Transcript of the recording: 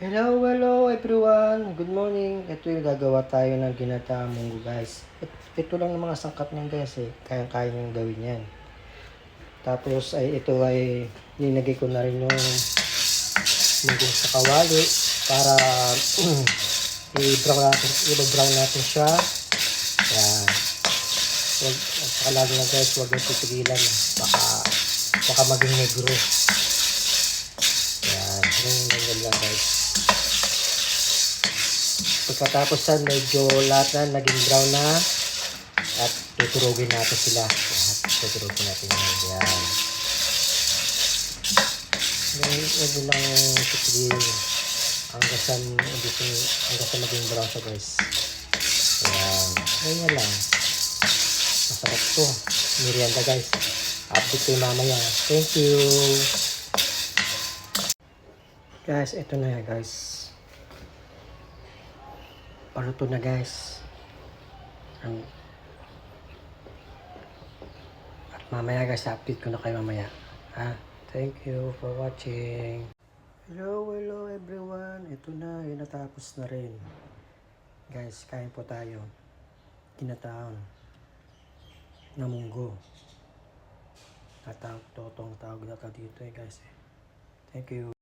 Hello everyone. Good morning. Ito yung gagawa tayo ng ginataang munggo guys. Ito lang ng mga sangkap niyan guys eh. Kaya niyong gawin yan. Tapos ay ito ay ninagay ko na rin yung munggo sa kawali para i-brown natin siya. Yan. At saka lalo na guys, huwag nyo titigilan. Baka maging negro. Yan. Ganyan lang guys. Pagkatapos yan, medyo lahat na naging brown na at tuturugin natin sila. Tuturugin natin yan. Huwag lang tuturugin hanggang sa maging brown siya guys. Yan. Ganyan lang. Masarap to. Merienda guys. Update kayo mamaya. Thank you. Guys, ito na yan guys. Paluto na guys. At mamaya guys, update ko na kayo mamaya. Thank you for watching. Hello everyone. Ito na, natapos na rin. Guys, kain po tayo. Kinataon na munggo. Totong tawag na dito guys. Thank you.